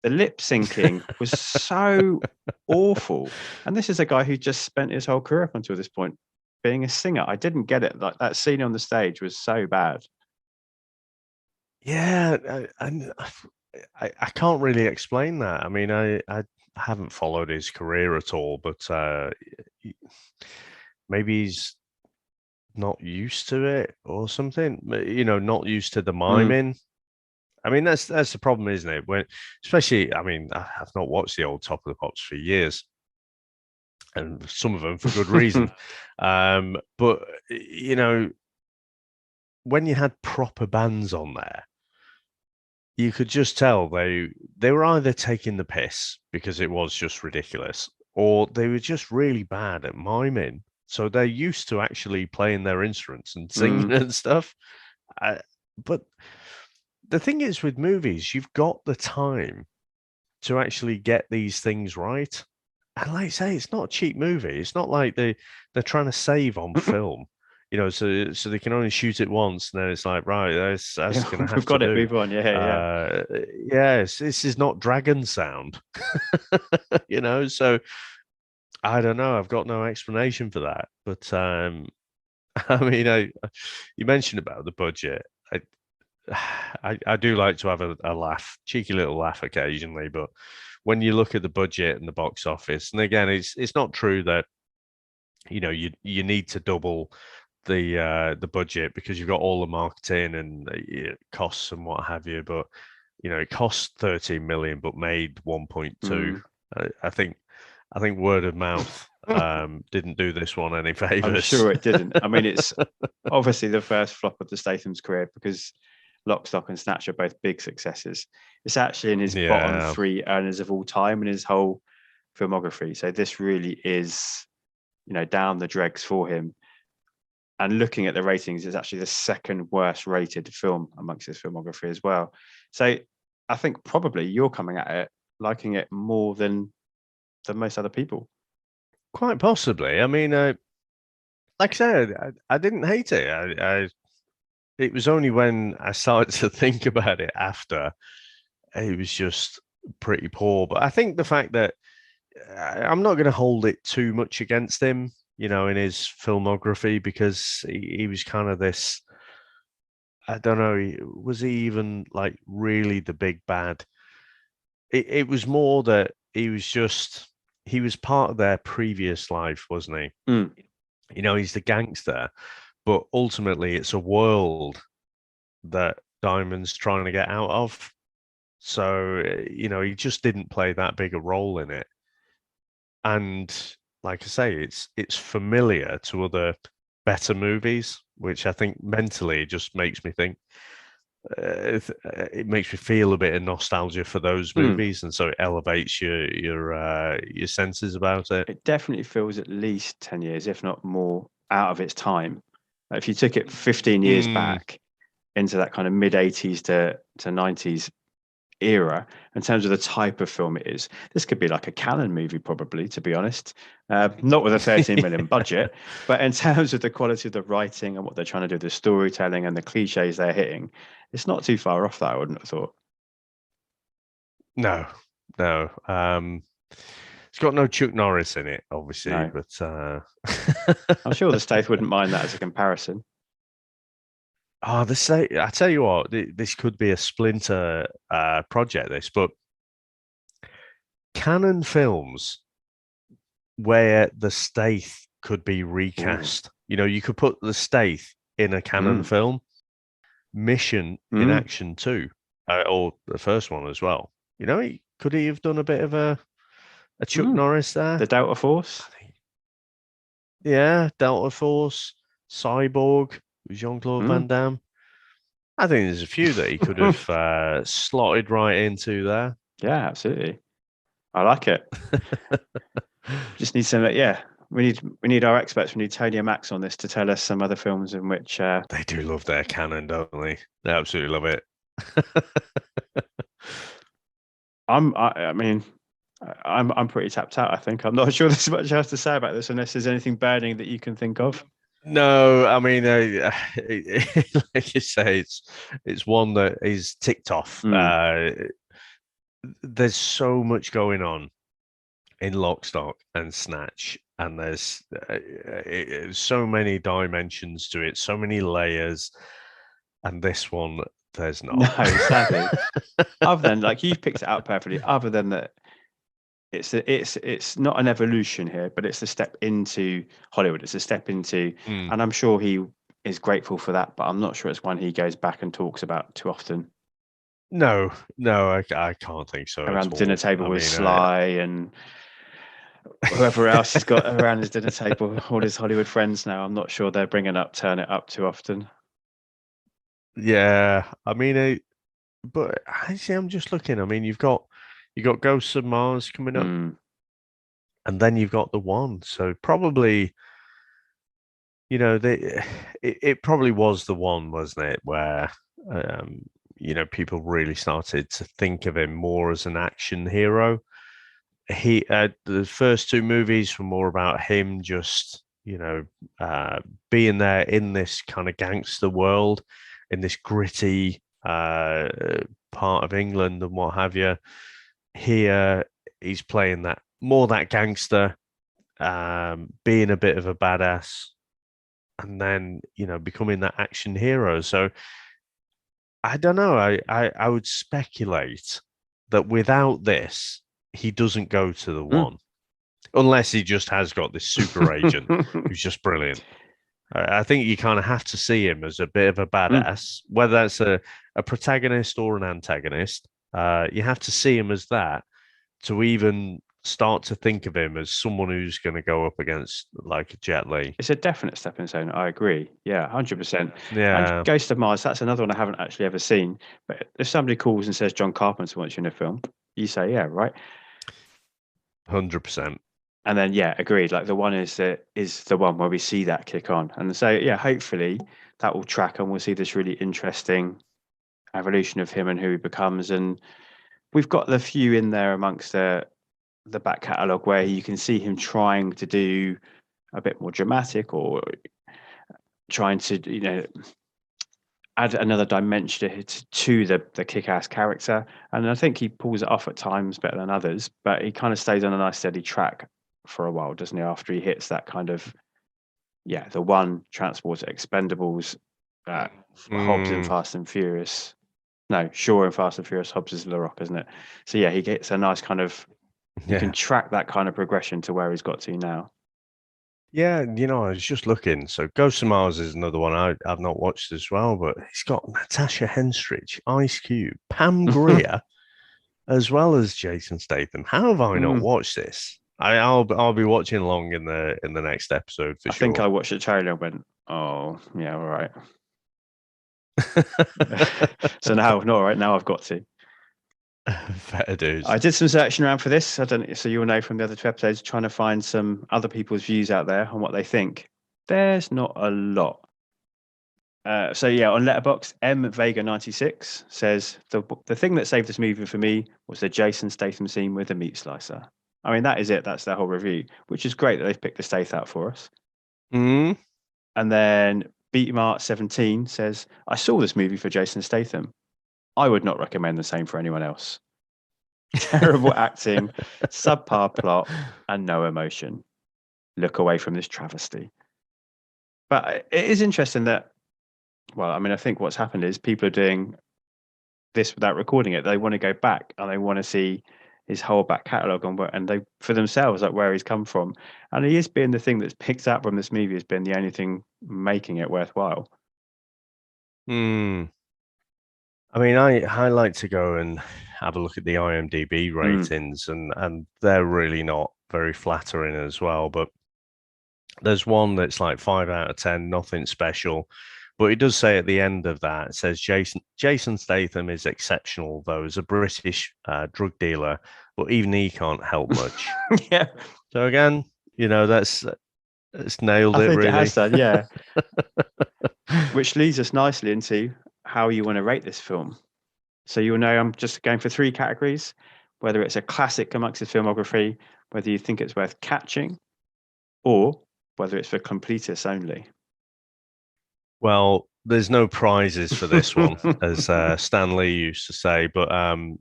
The lip syncing was so awful. And this is a guy who just spent his whole career up until this point being a singer. I didn't get it. Like that scene on the stage was so bad. Yeah, I can't really explain that. I mean, I haven't followed his career at all, but maybe he's not used to it or something. Not used to the miming. I mean, that's the problem, isn't it? Especially, I mean, I've not watched the old Top of the Pops for years, and some of them for good reason. But when you had proper bands on there, you could just tell they were either taking the piss because it was just ridiculous, or they were just really bad at miming. So they're used to actually playing their instruments and singing and stuff. But the thing is, with movies, you've got the time to actually get these things right. And like I say, it's not a cheap movie. It's not like they're trying to save on film, so they can only shoot it once, and then it's like, right, that's going to have We've got to it. do. Move on. Yeah. Yes, this is not Dragon Sound, So I don't know. I've got no explanation for that. But I mean, you mentioned about the budget. I do like to have a laugh, cheeky little laugh occasionally, but when you look at the budget and the box office, and again, it's not true that you need to double the budget because you've got all the marketing and costs and what have you, but it cost 13 million but made 1.2. I think word of mouth didn't do this one any favors. I'm sure it didn't. I mean, it's obviously the first flop of the Statham's career because Lock, Stock and Snatch are both big successes. It's actually in his bottom 3 earners of all time in his whole filmography. So this really is, down the dregs for him. And looking at the ratings, it's actually the second worst rated film amongst his filmography as well. So I think probably you're coming at it liking it more than most other people. Quite possibly. I mean, like I said, I didn't hate it. It was only when I started to think about it after it was just pretty poor. But I think the fact that I'm not going to hold it too much against him, in his filmography, because he was kind of this. I don't know. Was he even like really the big bad? It was more that he was part of their previous life, wasn't he? Mm. He's the gangster, but ultimately it's a world that Diamond's trying to get out of. So, he just didn't play that big a role in it. And like I say, it's familiar to other better movies, which I think mentally just makes me think, it makes me feel a bit of nostalgia for those movies, and so it elevates your senses about it. It definitely feels at least 10 years, if not more, out of its time. If you took it 15 years back into that kind of mid 80s to 90s era, in terms of the type of film it is, this could be like a Cannon movie, probably, to be honest. Not with a 13 million budget, but in terms of the quality of the writing and what they're trying to do, the storytelling and the cliches they're hitting, it's not too far off that, I wouldn't have thought. No. It's got no Chuck Norris in it, obviously, No. but I'm sure the Stath wouldn't mind that as a comparison. I tell you what, this could be a splinter project, but Canon films where the Stath could be recast. You could put the Stath in a Canon film. Mission in Action 2, or the first one as well. Could he have done a bit of a Chuck Norris there? The Delta Force? Yeah, Delta Force, Cyborg, Jean-Claude Van Damme. I think there's a few that he could have slotted right into there. Yeah, absolutely. I like it. Just need some, we need our experts. We need Tony and Max on this to tell us some other films in which they do love their Canon, don't they? They absolutely love it. I'm pretty tapped out, I think. I'm not sure there's much else to say about this unless there's anything burning that you can think of. No, I mean, like you say, it's one that is ticked off. There's so much going on in Lock, Stock and Snatch, and there's so many dimensions to it, so many layers, and this one there's not. No, sadly. Other than, like, you've picked it out perfectly. Other than that, it's not an evolution here, but it's a step into Hollywood. It's a step into, and I'm sure he is grateful for that, but I'm not sure it's one he goes back and talks about too often. No, I can't think so. Around the dinner table with Sly and whoever else has got around his dinner table, all his Hollywood friends now. I'm not sure they're bringing up Turn It Up too often. Yeah, I mean, but actually, I'm just looking. I mean, you've got Ghosts of Mars coming up, and then you've got The One. So probably, it probably was The One, wasn't it? Where people really started to think of him more as an action hero. The first two movies were more about him just being there in this kind of gangster world, in this gritty part of England and what have you. Here he's playing that gangster, being a bit of a badass, and then becoming that action hero. So I don't know. I would speculate that without this, he doesn't go to The One, unless he just has got this super agent who's just brilliant. I think you kind of have to see him as a bit of a badass, whether that's a protagonist or an antagonist. You have to see him as that to even start to think of him as someone who's going to go up against like a Jet Li. It's a definite stepping stone. I agree. Yeah, 100%. Yeah. And Ghost of Mars, that's another one I haven't actually ever seen. But if somebody calls and says John Carpenter wants you in a film, you say, yeah, right? 100%. And then, yeah, agreed. Like, The One is the one where we see that kick on. And so, yeah, hopefully that will track and we'll see this really interesting evolution of him and who he becomes. And we've got the few in there amongst the back catalogue where you can see him trying to do a bit more dramatic or trying to, add another dimension to the kick-ass character. And I think he pulls it off at times better than others, but he kind of stays on a nice steady track for a while, doesn't he? After he hits that kind of, The One, Transporter, Expendables, Hobbs and Fast and Furious. No, Shaw and Fast and Furious. Hobbs is The Rock, isn't it? So yeah, he gets a nice kind of You can track that kind of progression to where he's got to now. Yeah, you know, I was just looking. So Ghost of Mars is another one I've not watched as well, but it's got Natasha Henstridge, Ice Cube, Pam Grier, as well as Jason Statham. How have I not watched this? I'll be watching along in the next episode for sure. I think I watched the trailer and went, oh yeah, all right. So now, not all right. Now I've got to. Fair dues. I did some searching around for this. I don't. So you'll know from the other 2 episodes, trying to find some other people's views out there on what they think. There's not a lot. So yeah, on Letterboxd, M Vega 96 says the thing that saved this movie for me was the Jason Statham scene with the meat slicer. I mean, that is it. That's their whole review, which is great that they've picked the Stath out for us. Mm. And then Beatmart 17 says, I saw this movie for Jason Statham. I would not recommend the same for anyone else. Terrible acting, subpar plot, and no emotion. Look away from this travesty. But it is interesting that, well, I mean, I think what's happened is people are doing this without recording it. They want to go back and they want to see his whole back catalogue and they for themselves, like where he's come from. And he has been the thing that's picked up from this movie has been the only thing making it worthwhile. I mean, I like to go and have a look at the IMDb ratings, and they're really not very flattering as well. But there's one that's like 5 out of 10, nothing special. But it does say at the end of that, it says Jason Statham is exceptional, though, as a British drug dealer, but even he can't help much. Yeah. So again, you know, that's nailed it, really. It has done, yeah. Which leads us nicely into how you want to rate this film. So you'll know I'm just going for 3 categories, whether it's a classic amongst his filmography, whether you think it's worth catching, or whether it's for completists only. Well, there's no prizes for this one, as Stan Lee used to say, but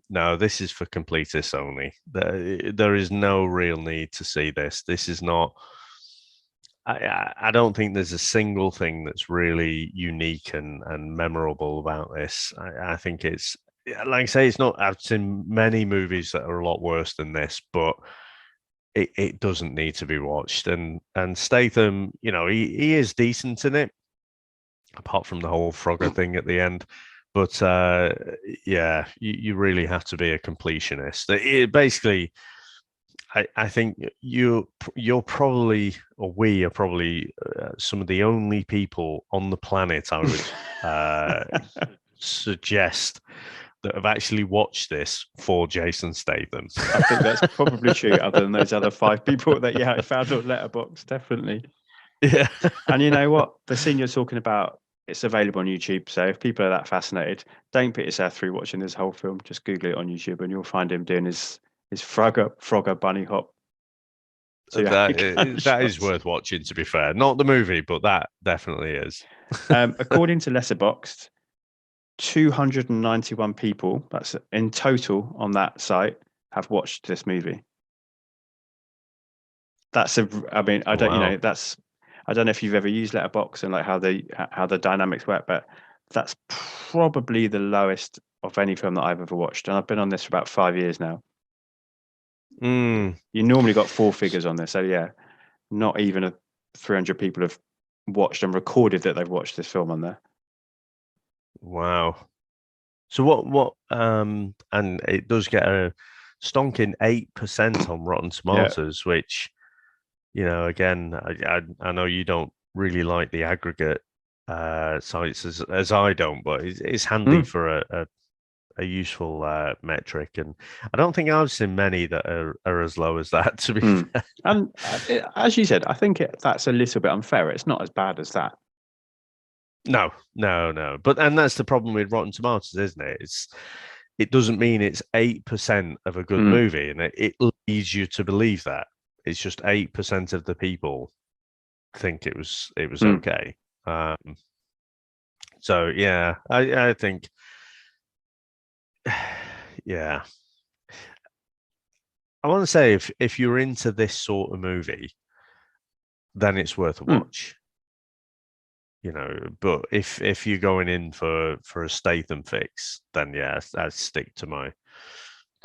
no, this is for completists only. There is no real need to see this. This is not... I don't think there's a single thing that's really unique and memorable about this. I think it's, like I say, it's not... I've seen many movies that are a lot worse than this, but it doesn't need to be watched. And Statham, you know, he is decent in it, apart from the whole Frogger thing at the end. But yeah, you really have to be a completionist. Basically, I think you're probably, or we are probably, some of the only people on the planet I would suggest that have actually watched this for Jason Statham. I think that's probably true, other than those other 5 people that I found on Letterboxd, definitely. Yeah. And you know what? The scene you're talking about, it's available on YouTube. So if people are that fascinated, don't put yourself through watching this whole film. Just Google it on YouTube and you'll find him doing his Frogger bunny hop. So that is worth watching, to be fair. Not the movie, but that definitely is. According to Letterboxd, 291 people, that's in total on that site, have watched this movie. That's I don't, wow. You know, that's... I don't know if you've ever used Letterboxd and like how the dynamics work, but that's probably the lowest of any film that I've ever watched. And I've been on this for about 5 years now. You normally got 4 figures on this. So yeah, not even 300 people have watched and recorded that they've watched this film on there. Wow. So what and it does get a stonking 8% on Rotten Tomatoes, which, you know, again, I know you don't really like the aggregate sites as I don't, but it's handy for a useful metric. And I don't think I've seen many that are as low as that, to be fair. And as you said, I think that's a little bit unfair. It's not as bad as that. No. And that's the problem with Rotten Tomatoes, isn't it? It doesn't mean it's 8% of a good movie, and it leads you to believe that. It's just 8% of the people think it was okay. So yeah, I think, yeah, I want to say if you're into this sort of movie, then it's worth a watch. You know, but if you're going in for a Statham fix, then yeah, I'd stick to my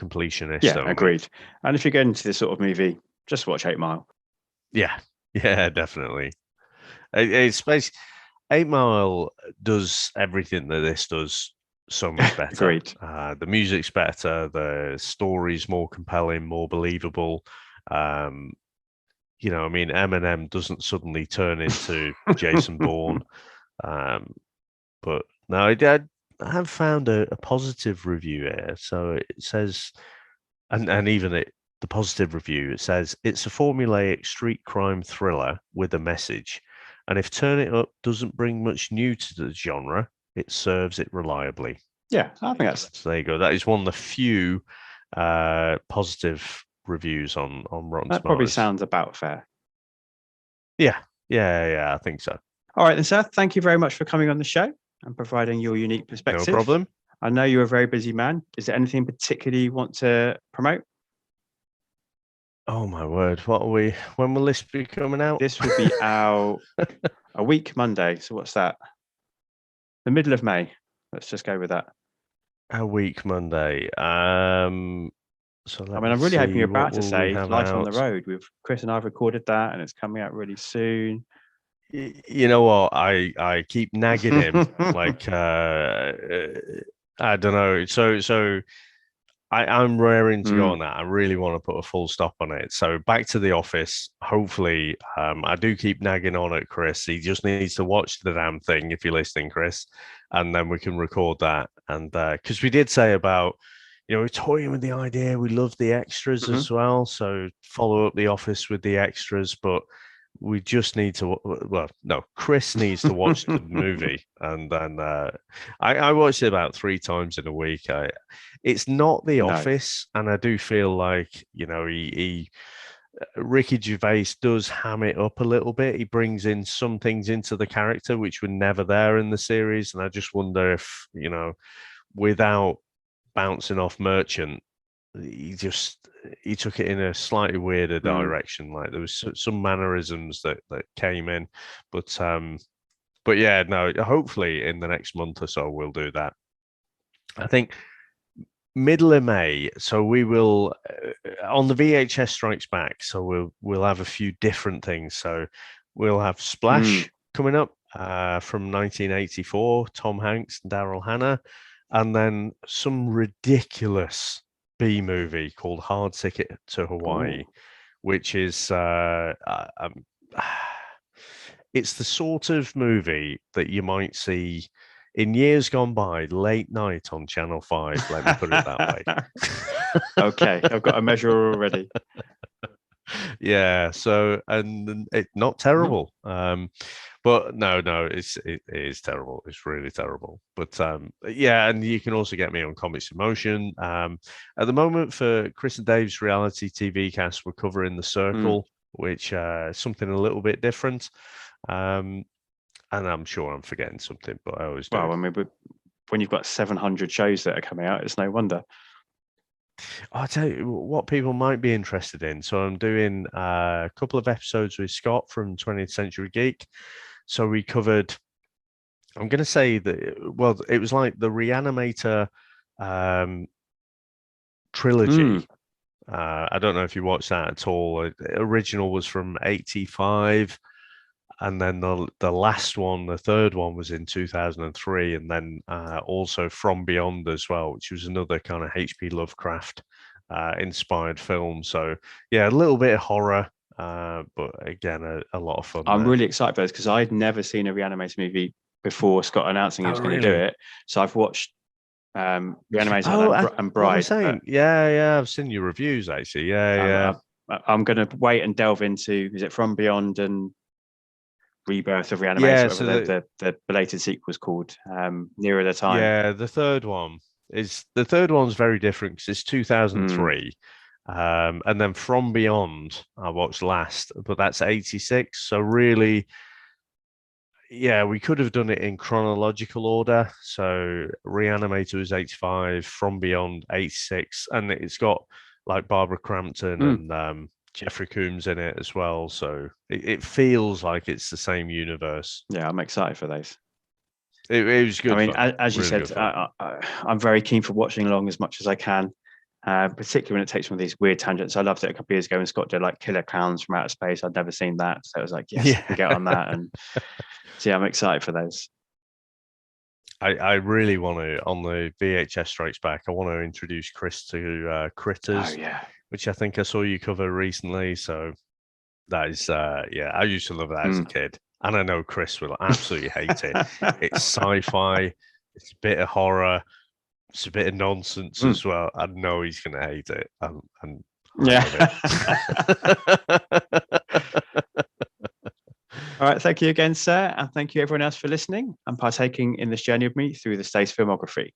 completionist. Yeah, only. agreed. And if you're getting into this sort of movie, just watch 8 Mile. Yeah, definitely. It's basically 8 Mile does everything that this does so much better. Agreed. The music's better, the story's more compelling, more believable. You know, I mean, Eminem doesn't suddenly turn into Jason Bourne. But no, I have found a positive review here. So it says, and even the positive review, it says it's a formulaic street crime thriller with a message. And if Turn It Up doesn't bring much new to the genre, it serves it reliably. Yeah, I think that's... So there you go. That is one of the few positive reviews on Rotten That probably Tomatoes. sounds about fair. Yeah, I think so. All right, then, Seth, thank you very much for coming on the show and providing your unique perspective. No problem. I know you're a very busy man. Is there anything particularly you want to promote? Oh, my word. What are we? When will this be coming out? This will be out a week Monday. So what's that? The middle of May. Let's just go with that. A week Monday. So I'm really hoping you're about to say Life on the Road. Chris and I have recorded that, and it's coming out really soon. You know what? I keep nagging him. Like I don't know. So I'm raring to go on that. I really want to put a full stop on it. So back to the office. Hopefully, I do keep nagging on at Chris. He just needs to watch the damn thing if you're listening, Chris, and then we can record that. And because we did say about, we're toying with the idea. We love the extras as well. So follow up the office with the extras, but we just need to. Well, no, Chris needs to watch the movie, and then I watched it about 3 times in a week. It's not The Office, and I do feel like he Ricky Gervais does ham it up a little bit. He brings in some things into the character which were never there in the series, and I just wonder if without bouncing off Merchant, he took it in a slightly weirder direction. Like there was some mannerisms that came in, but yeah, no. Hopefully, in the next month or so, we'll do that. I think middle of May. So we will on the VHS Strikes Back. So we'll have a few different things. So we'll have Splash coming up from 1984, Tom Hanks and Daryl Hannah, and then some ridiculous B movie called Hard Ticket to Hawaii, which is it's the sort of movie that you might see in years gone by, late night on Channel 5. Let me put it that way. Okay, I've got a measure already. Yeah, so and it's not terrible. But no, it is terrible. It's really terrible. But yeah, and you can also get me on Comics in Motion. At the moment, for Chris and Dave's reality TV cast, we're covering The Circle, which is something a little bit different. And I'm sure I'm forgetting something, but I always do. Well, I mean, when you've got 700 shows that are coming out, it's no wonder. I'll tell you what people might be interested in. So I'm doing a couple of episodes with Scott from 20th Century Geek. So we covered, I'm going to say that, well, it was like the Reanimator trilogy. I don't know if you watched that at all. The original was from 85. And then the last one, the third one, was in 2003, and then also From Beyond as well, which was another kind of H.P. Lovecraft inspired film. So yeah, a little bit of horror, but again, a lot of fun. I'm really excited for this because I'd never seen a Reanimator movie before Scott announcing he was going to do it. So I've watched Reanimator and Bride. Yeah, I've seen your reviews actually. I'm going to wait and delve into, is it From Beyond and Rebirth of Reanimator, so the belated sequel was called, Nearer the Time. Yeah, the third one's very different because it's 2003. And then From Beyond I watched last, but that's 86. So really, yeah, we could have done it in chronological order. So Reanimator was 85, From Beyond 86, and it's got like Barbara Crampton and Jeffrey Combs in it as well, so it feels like it's the same universe. Yeah, I'm excited for those. It was good. I mean, as you said, I'm very keen for watching along as much as I can, particularly when it takes one of these weird tangents. I loved it a couple of years ago when Scott did like Killer Clowns from Outer Space. I'd never seen that. So it was like, yes, I can get on that. And so yeah, I'm excited for those. I really want to, on the VHS Strikes Back, I want to introduce Chris to Critters, Oh, yeah. which I think I saw you cover recently. So that is, yeah, I used to love that as a kid. And I know Chris will absolutely hate it. It's sci-fi, it's a bit of horror, it's a bit of nonsense as well. I know he's going to hate it. And yeah. All right. Thank you again, sir. And thank you everyone else for listening and partaking in this journey with me through the Stath's filmography.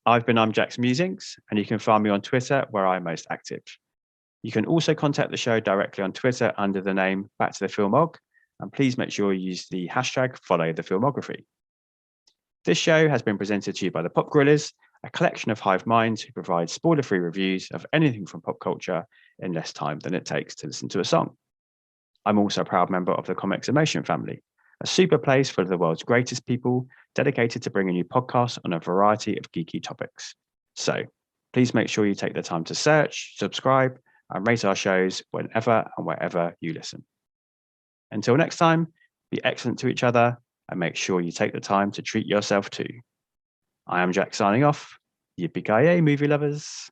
I'm Jack's Musings, and you can find me on Twitter where I'm most active. You can also contact the show directly on Twitter under the name Back to the Filmog, and please make sure you use the hashtag #FollowTheFilmography. This show has been presented to you by the Pop Gorillas, a collection of hive minds who provide spoiler-free reviews of anything from pop culture in less time than it takes to listen to a song. I'm also a proud member of the Comics Emotion family, a super place full of the world's greatest people dedicated to bringing you podcasts on a variety of geeky topics. So please make sure you take the time to search, subscribe, and rate our shows whenever and wherever you listen. Until next time, be excellent to each other and make sure you take the time to treat yourself too. I am Jack signing off. Yippee-ki-yay, movie lovers.